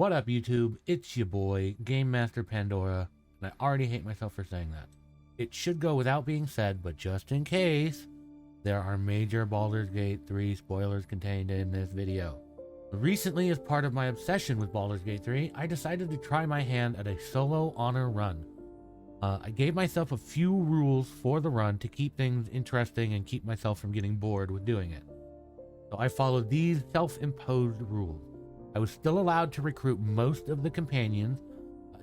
What up, YouTube? It's your boy, Game Master Pandora, and I already hate myself for saying that. It should go without being said, but just in case, there are major Baldur's Gate 3 spoilers contained in this video. Recently, as part of my obsession with Baldur's Gate 3, I decided to try my hand at a solo honor run. I gave myself a few rules for the run to keep things interesting and keep myself from getting bored with doing it. So I followed these self-imposed rules. I was still allowed to recruit most of the companions,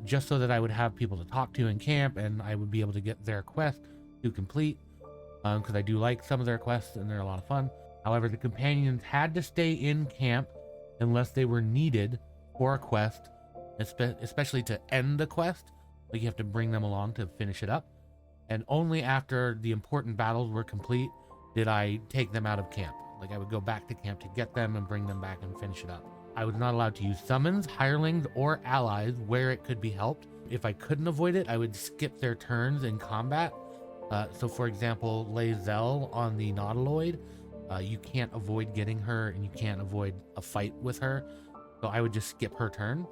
just so that I would have people to talk to in camp and I would be able to get their quest to complete, because I do like some of their quests and they're a lot of fun. However, the companions had to stay in camp unless they were needed for a quest, especially to end the quest. Like, you have to bring them along to finish it up. And only after the important battles were complete did I take them out of camp. Like, I would go back to camp to get them and bring them back and finish it up. I was not allowed to use summons, hirelings, or allies where it could be helped. If I couldn't avoid it, I would skip their turns in combat. So for example, Lae'zel on the Nautiloid, you can't avoid getting her and you can't avoid a fight with her. So I would just skip her turn.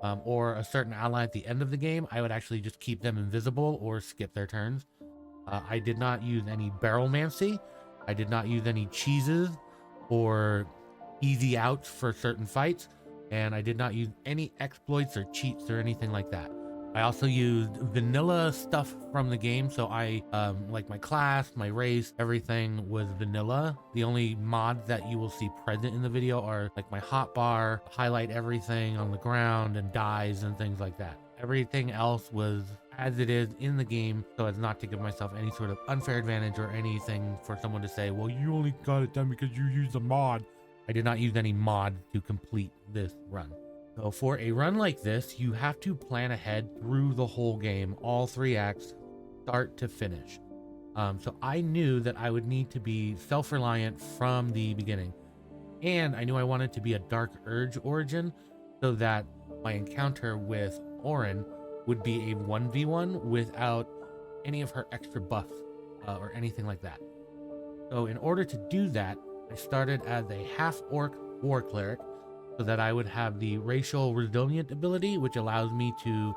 Or a certain ally at the end of the game, I would actually just keep them invisible or skip their turns. I did not use any barrelmancy. I did not use any cheeses or easy outs for certain fights, and I did not use any exploits or cheats or anything like that. I also used vanilla stuff from the game, so I like my class, my race, everything was vanilla. The only mods that you will see present in the video are like my hotbar, highlight everything on the ground, and dyes and things like that. Everything else was as it is in the game, so as not to give myself any sort of unfair advantage or anything for someone to say, well, you only got it done because you used a mod. I did not use any mod to complete this run. So for a run like this, you have to plan ahead through the whole game, all 3 acts, start to finish. So I knew that I would need to be self-reliant from the beginning. And I knew I wanted to be a Dark Urge origin so that my encounter with Orin would be a 1v1 without any of her extra buffs or anything like that. So in order to do that, I started as a half-orc war cleric so that I would have the racial resilient ability, which allows me to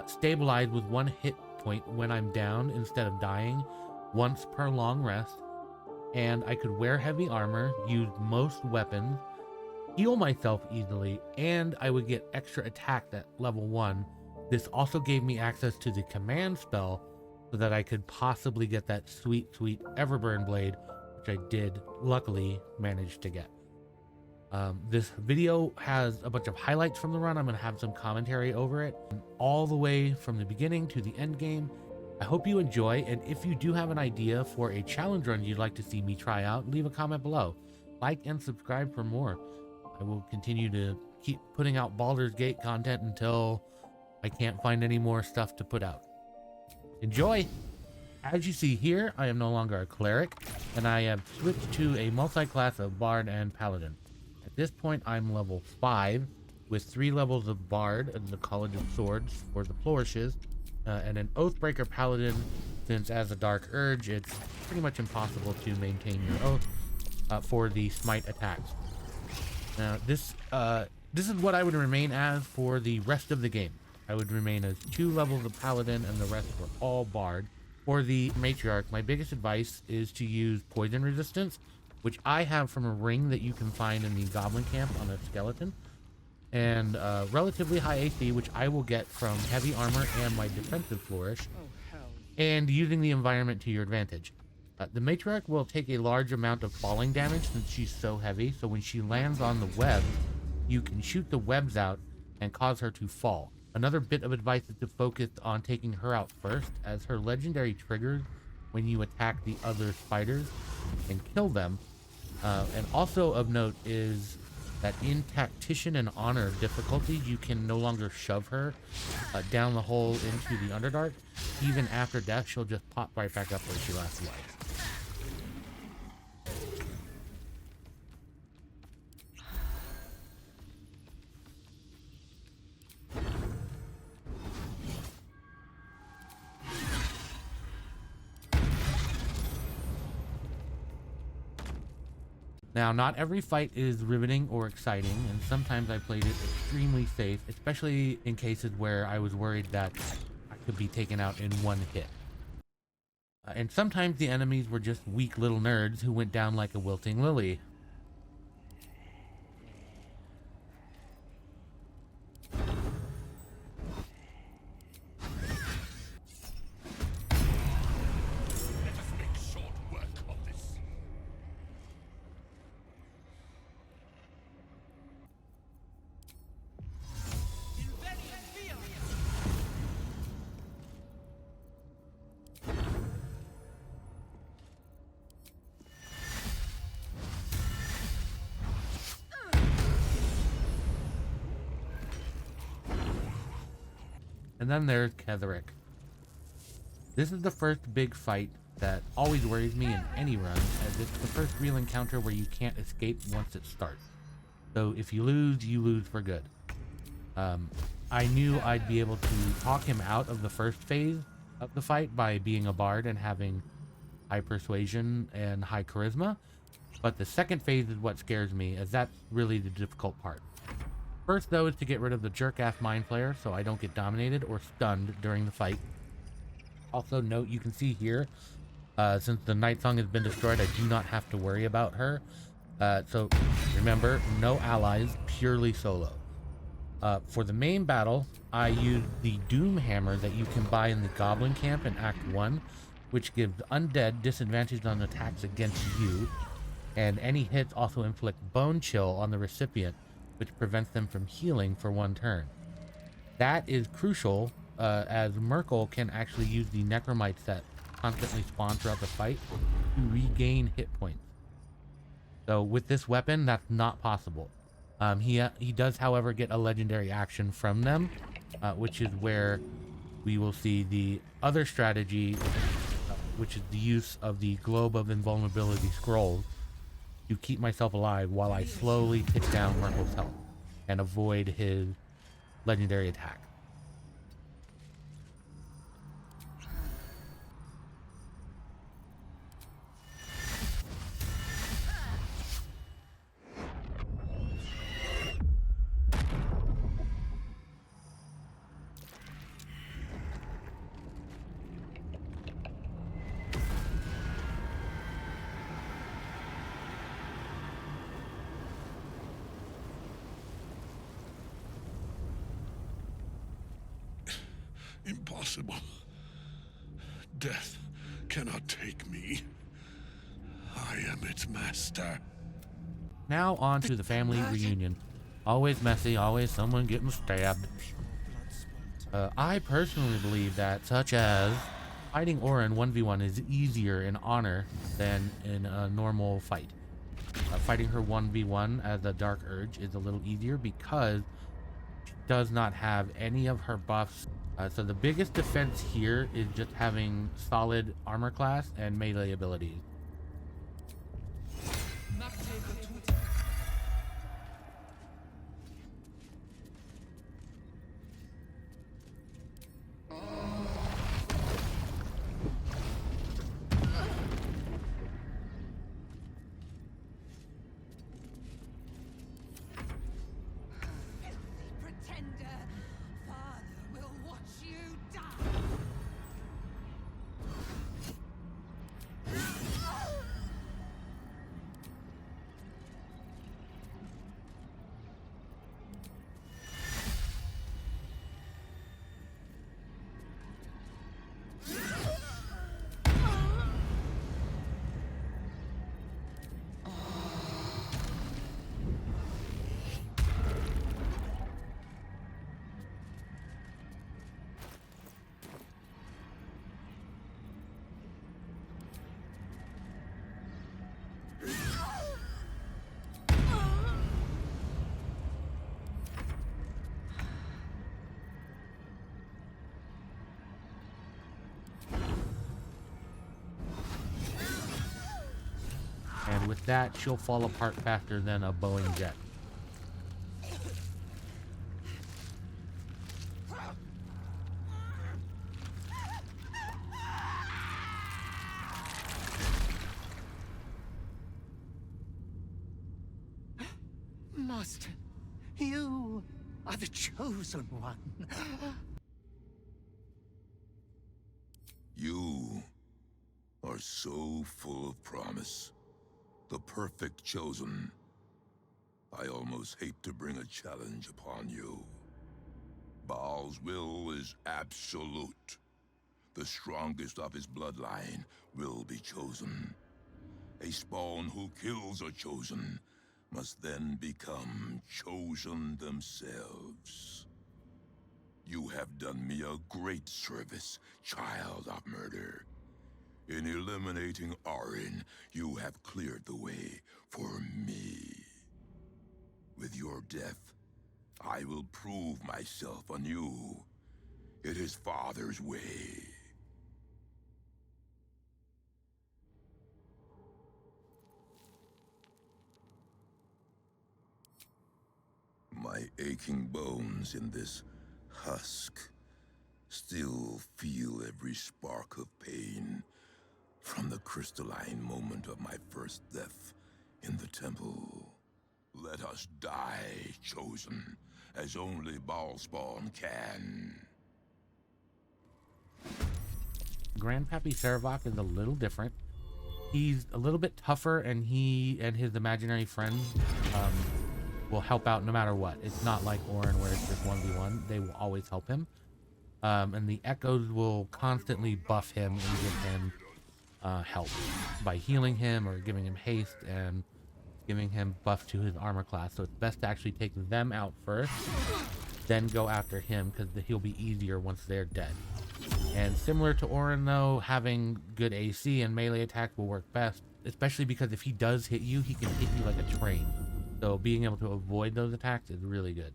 stabilize with 1 hit point when I'm down instead of dying once per long rest. And I could wear heavy armor, use most weapons, heal myself easily, and I would get extra attack at level 1. This also gave me access to the command spell so that I could possibly get that sweet Everburn blade, which I did luckily manage to get. This video has a bunch of highlights from the run. I'm going to have some commentary over it all the way from the beginning to the end game. I hope you enjoy, and if you do have an idea for a challenge run you'd like to see me try out, leave a comment below. Like and subscribe for more. I will continue to keep putting out Baldur's Gate content until I can't find any more stuff to put out. Enjoy! As you see here, I am no longer a cleric, and I have switched to a multi-class of Bard and Paladin. At this point, I'm level 5, with 3 levels of Bard in the College of Swords for the flourishes, and an Oathbreaker Paladin, since as a Dark Urge, it's pretty much impossible to maintain your oath for the smite attacks. Now, this is what I would remain as for the rest of the game. I would remain as 2 levels of Paladin, and the rest were all Bard. For the Matriarch, my biggest advice is to use poison resistance, which I have from a ring that you can find in the Goblin Camp on a skeleton, and relatively high AC, which I will get from heavy armor and my defensive flourish, and using the environment to your advantage. The Matriarch will take a large amount of falling damage since she's so heavy, so when she lands on the web, you can shoot the webs out and cause her to fall. Another bit of advice is to focus on taking her out first, as her legendary triggers when you attack the other spiders and kill them. And also of note is that in Tactician and Honor difficulties, you can no longer shove her down the hole into the Underdark. Even after death, she'll just pop right back up where she last was. Now, not every fight is riveting or exciting, and sometimes I played it extremely safe, especially in cases where I was worried that I could be taken out in one hit. And sometimes the enemies were just weak little nerds who went down like a wilting lily. And then there's Ketherick. This is the first big fight that always worries me in any run, as it's the first real encounter where you can't escape once it starts. So if you lose for good. I knew I'd be able to talk him out of the first phase of the fight by being a bard and having high persuasion and high charisma, but the second phase is what scares me, as that's really the difficult part. First, though, is to get rid of the jerk-ass mind flayer so I don't get dominated or stunned during the fight. Also, note, you can see here, since the Night Song has been destroyed, I do not have to worry about her. So, remember, no allies, purely solo. For the main battle, I used the Doom Hammer that you can buy in the Goblin Camp in Act 1, which gives undead disadvantage on attacks against you, and any hits also inflict Bone Chill on the recipient, which prevents them from healing for one turn. That is crucial, as Merkel can actually use the Necromites that constantly spawn throughout the fight to regain hit points. So with this weapon, that's not possible. He does, however, get a legendary action from them, which is where we will see the other strategy, which is the use of the Globe of Invulnerability scrolls to keep myself alive while I slowly tick down Merkel's health and avoid his legendary attack. Impossible. Death cannot take me. I am its master. Now on to the family reunion. Always messy, always someone getting stabbed. I personally believe that, such as fighting Aura in 1v1 is easier in Honor than in a normal fight. Fighting her 1v1 as a Dark Urge is a little easier because she does not have any of her buffs. So the biggest defense here is just having solid armor class and melee abilities. And with that, she'll fall apart faster than a Boeing jet. last. You are the chosen one. You are so full of promise. The perfect chosen. I almost hate to bring a challenge upon you. Baal's will is absolute. The strongest of his bloodline will be chosen. A spawn who kills a chosen must then become chosen themselves. You have done me a great service, child of murder. In eliminating Arin, you have cleared the way for me. With your death, I will prove myself anew. It is Father's way. My aching bones in this husk still feel every spark of pain from the crystalline moment of my first death in the temple. Let us die, chosen, as only Baalspawn can. Grandpappy Sarevok is a little different. He's a little bit tougher, and he and his imaginary friends will help out no matter what. It's not like Orin where it's just 1v1. They will always help him. And the Echoes will constantly buff him and give him help by healing him or giving him haste and giving him buff to his armor class. So it's best to actually take them out first, then go after him, because he'll be easier once they're dead. And similar to Orin though, having good AC and melee attack will work best, especially because if he does hit you, he can hit you like a train. So being able to avoid those attacks is really good.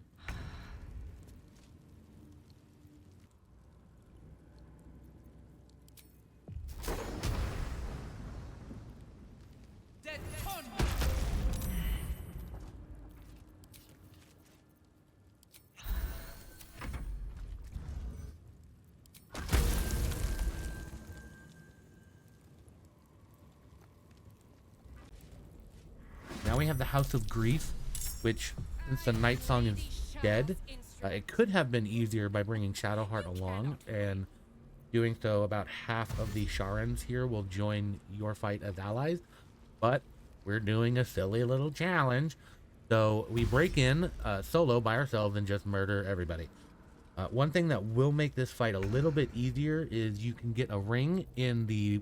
Now we have the House of Grief, which, since the Night Song is dead, it could have been easier by bringing Shadowheart along, and doing so, about half of the Sharans here will join your fight as allies, but we're doing a silly little challenge, so we break in solo by ourselves and just murder everybody. One thing that will make this fight a little bit easier is you can get a ring in the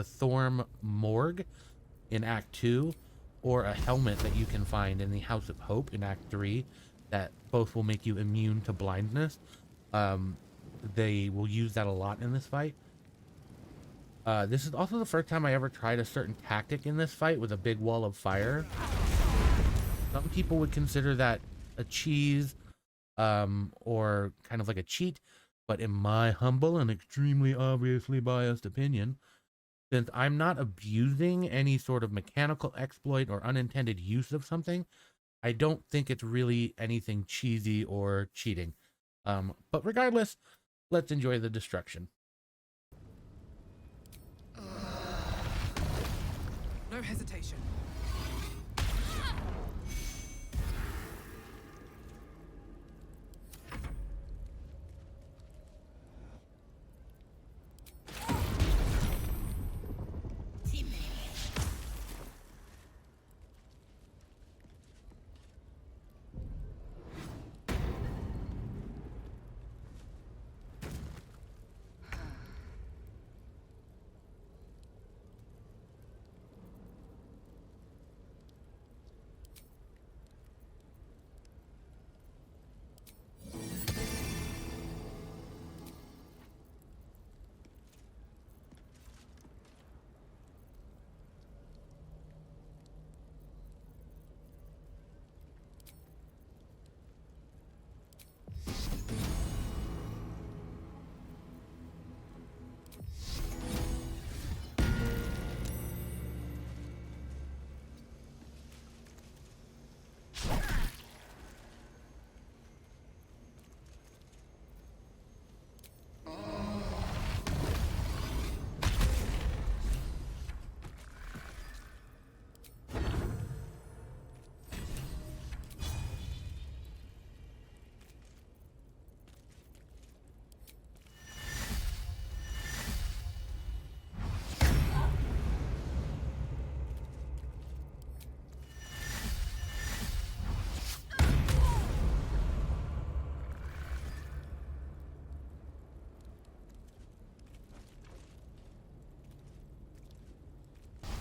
Thorm Morgue in Act 2, or a helmet that you can find in the House of Hope in Act 3 that both will make you immune to blindness. They will use that a lot in this fight. This is also the first time I ever tried a certain tactic in this fight with a big wall of fire. Some people would consider that a cheese, or kind of like a cheat, but in my humble and extremely obviously biased opinion, since I'm not abusing any sort of mechanical exploit or unintended use of something, I don't think it's really anything cheesy or cheating. But regardless, let's enjoy the destruction. No hesitation.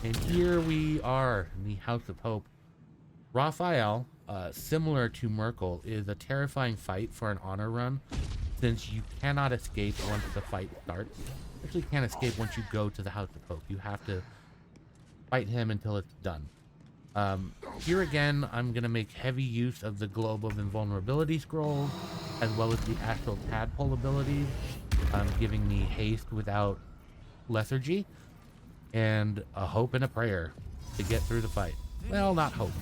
And here we are in the House of Hope. Raphael, similar to Merkel, is a terrifying fight for an honor run, since you cannot escape once the fight starts. You actually can't escape once you go to the House of Hope. You have to fight him until it's done. Here again, I'm going to make heavy use of the Globe of Invulnerability scrolls, as well as the Astral Tadpole abilities, giving me haste without lethargy, and a hope and a prayer to get through the fight. Well, not hope.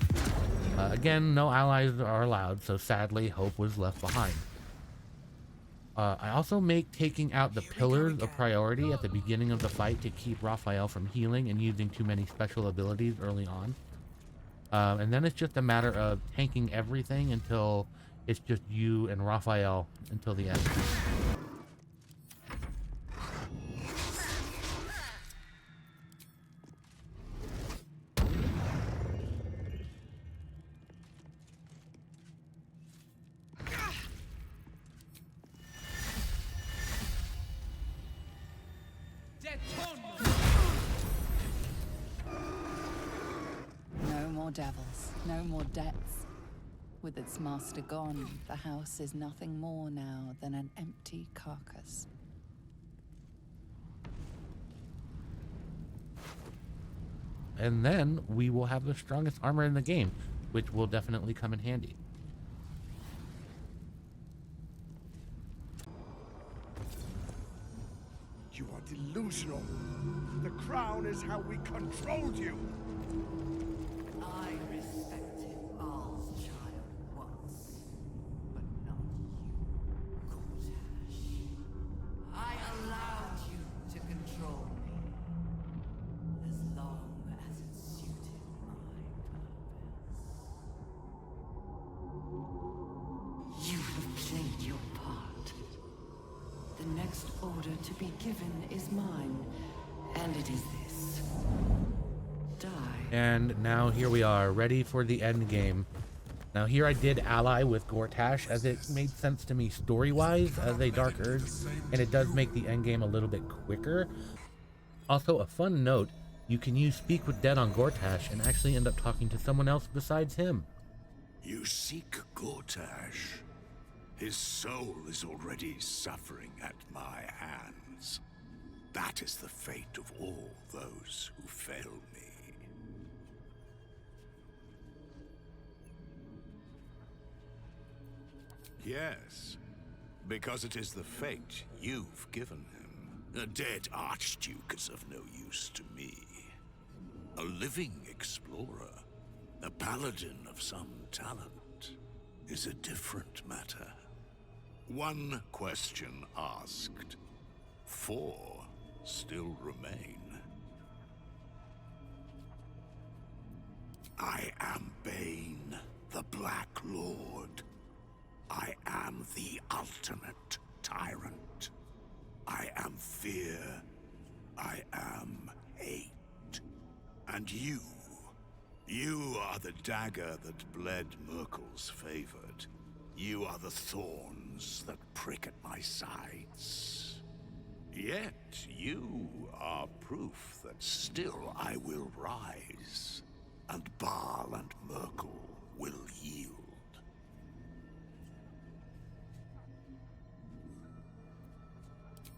Again, no allies are allowed, so sadly, hope was left behind. I also make taking out the pillars a priority at the beginning of the fight to keep Raphael from healing and using too many special abilities early on. And then it's just a matter of tanking everything until it's just you and Raphael until the end. No more devils, no more debts. With its master gone, the house is nothing more now than an empty carcass. And then we will have the strongest armor in the game, which will definitely come in handy. You are delusional. The crown is how we controlled you. I respected Baal's child once, but not you, Gortash. I allowed you to control me, as long as it suited my purpose. You have played your part. The next order to be given is mine, and it is this. Die. And now here we are, ready for the end game. Now here I did ally with Gortash, as it made sense to me story-wise as a Dark Urge, and it does make the end game a little bit quicker. Also, a fun note, you can use Speak with Dead on Gortash and actually end up talking to someone else besides him. You seek Gortash. His soul is already suffering at my hands. That is the fate of all those who fail me. Yes, because it is the fate you've given him. A dead Archduke is of no use to me. A living explorer, a paladin of some talent, is a different matter. One question asked, 4 still remain. I am Bane, the Black Lord. I am the ultimate tyrant. I am fear. I am hate. And you are the dagger that bled Merkel's favored. You are the thorns that prick at my sides. Yet you are proof that still I will rise, and Baal and Merkel will yield.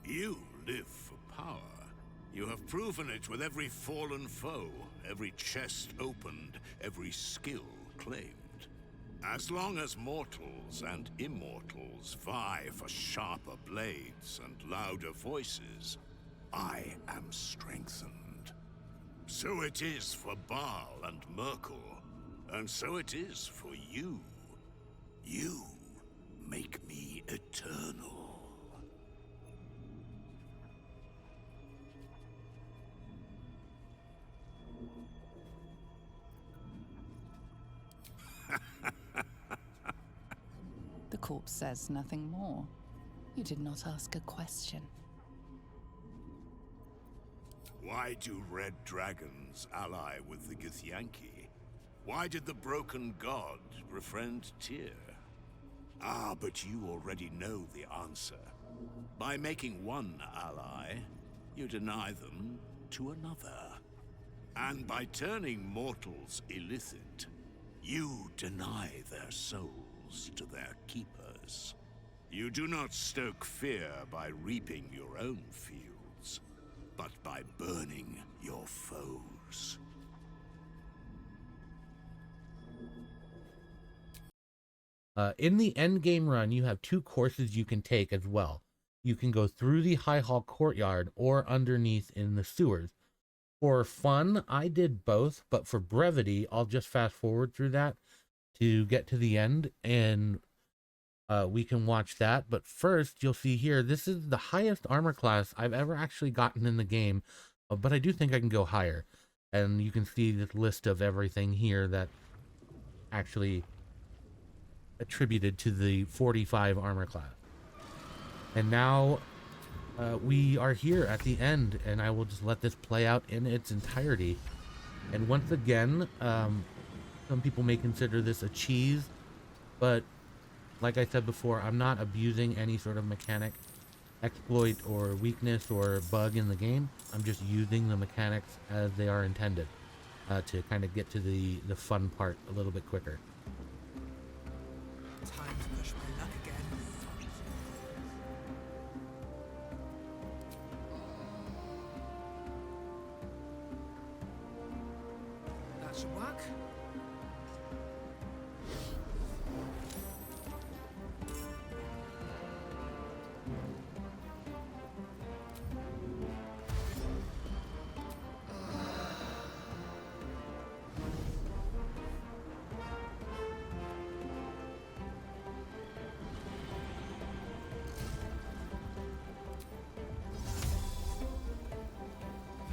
You live for power. You have proven it with every fallen foe, every chest opened, every skill claimed. As long as mortals and immortals vie for sharper blades and louder voices, I am strengthened. So it is for Baal and Merkel, and so it is for you. You make me eternal. The corpse says nothing more. You did not ask a question. Why do red dragons ally with the Githyanki? Why did the broken god befriend Tyr? Ah, but you already know the answer. By making one ally, you deny them to another. And by turning mortals illicit, you deny their souls to their keepers. You do not stoke fear by reaping your own fields, but by burning your foes. In the end game run, you have 2 courses you can take as well. You can go through the High Hall courtyard or underneath in the sewers. For fun, I did both, but for brevity, I'll just fast forward through that to get to the end, and we can watch that. But first, you'll see here, this is the highest armor class I've ever actually gotten in the game, but I do think I can go higher. And you can see this list of everything here that actually attributed to the 45 armor class. And now we are here at the end, and I will just let this play out in its entirety. And once again, some people may consider this a cheese, but like I said before, I'm not abusing any sort of mechanic, exploit, or weakness or bug in the game. I'm just using the mechanics as they are intended to kind of get to the fun part a little bit quicker. Time to push my luck again. That should work.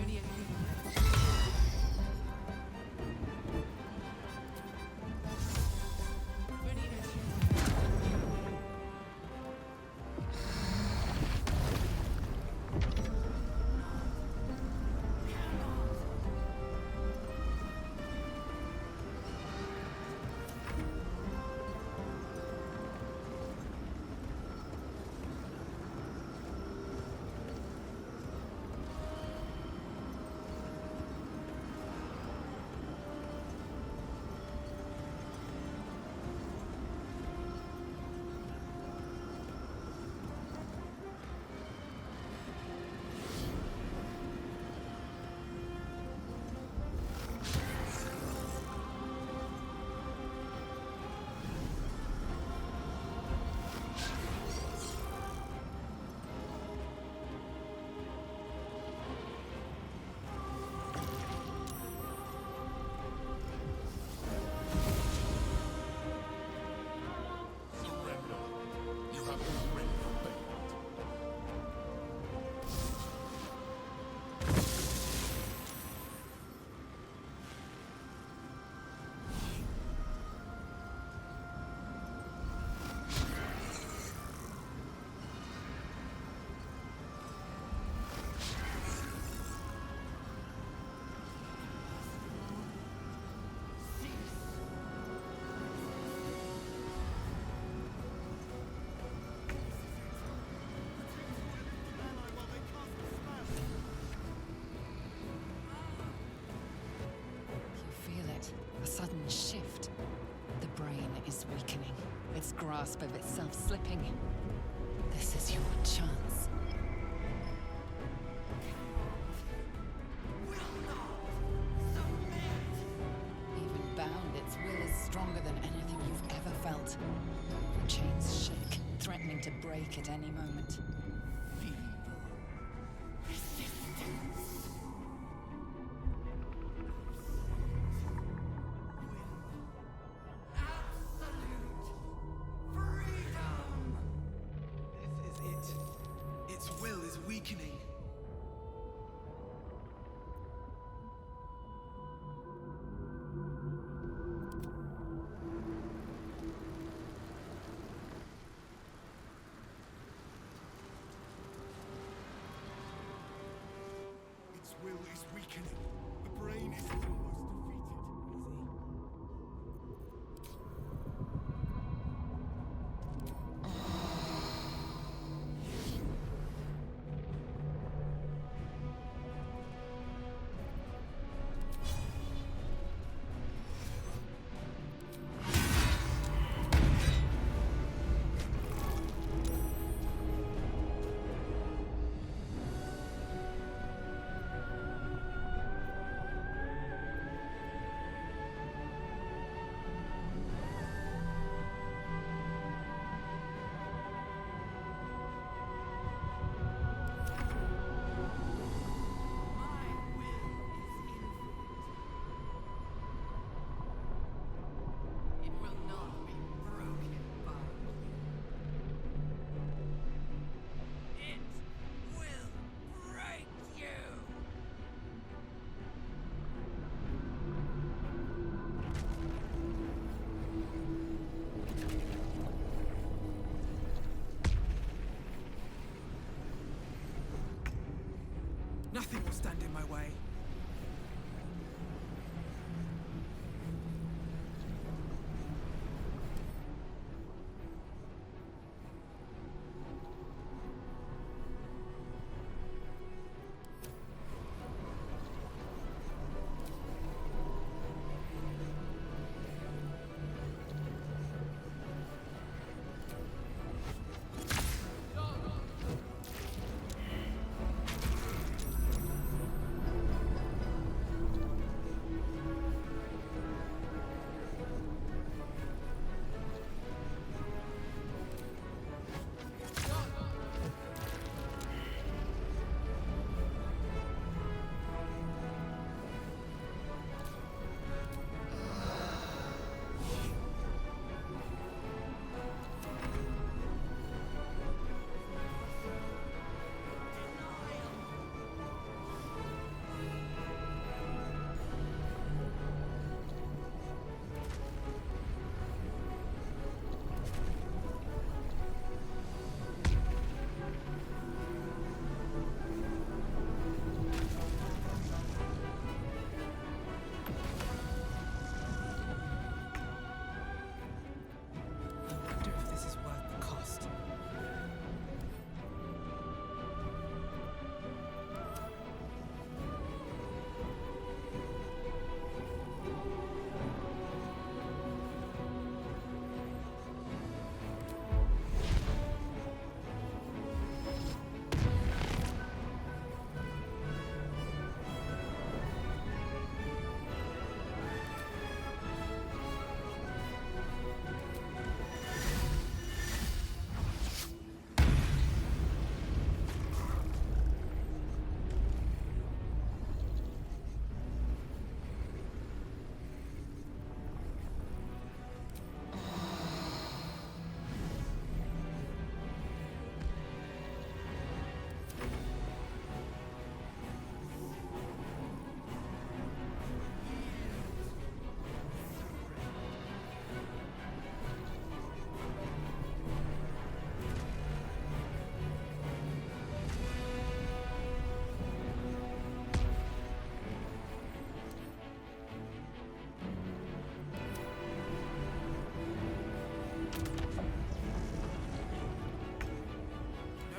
Only anything left. Only anything. You feel it. A sudden shift. The brain is weakening. Its grasp of itself slipping. This is your chance. Even bound, its will is stronger than anything you've ever felt. The chains shake, threatening to break at any moment. This is it. Its will is weakening. Its will is weakening. The brain is almost defeated.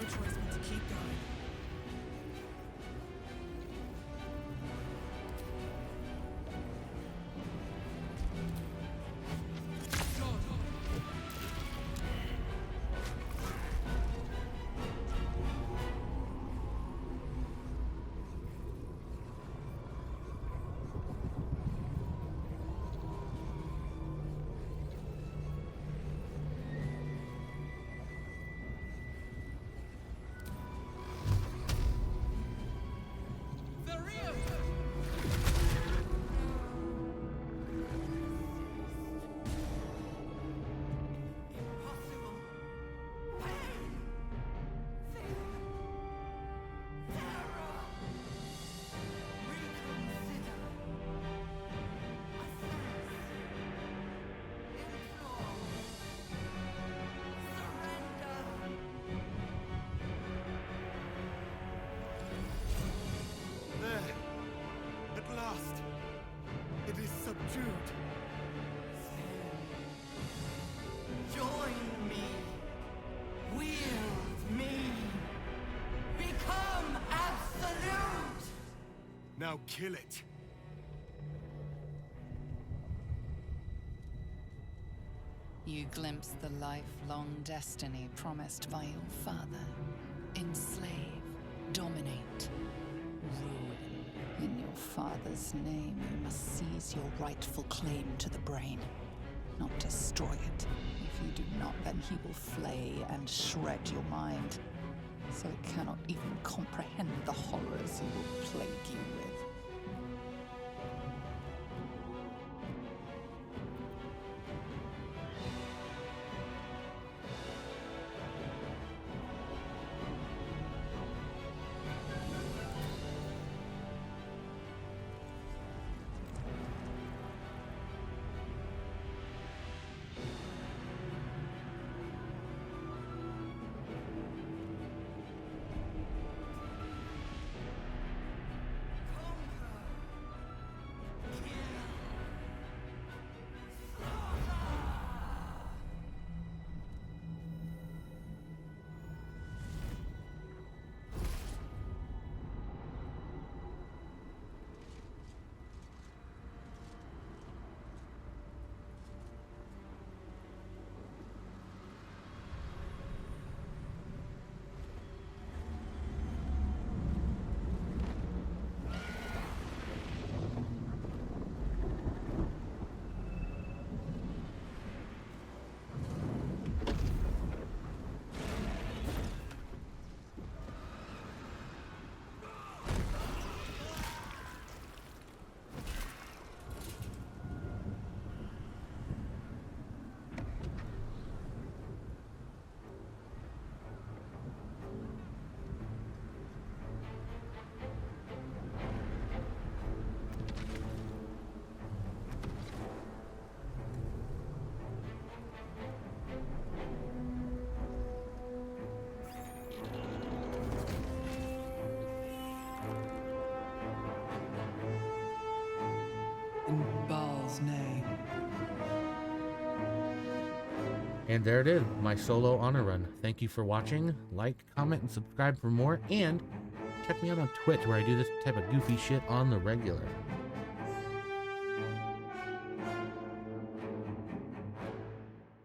choice but to keep going. At last, it is subdued. Join me. Wield me. Become absolute. Now kill it. You glimpse the lifelong destiny promised by your father. Enslave, dominate, ruin. In your father's name, you must seize your rightful claim to the brain, not destroy it. If you do not, then he will flay and shred your mind, so it cannot even comprehend the horrors he will plague you with. In Baal's name. And there it is, my solo honor run. Thank you for watching. Like, comment, and subscribe for more. And check me out on Twitch, where I do this type of goofy shit on the regular.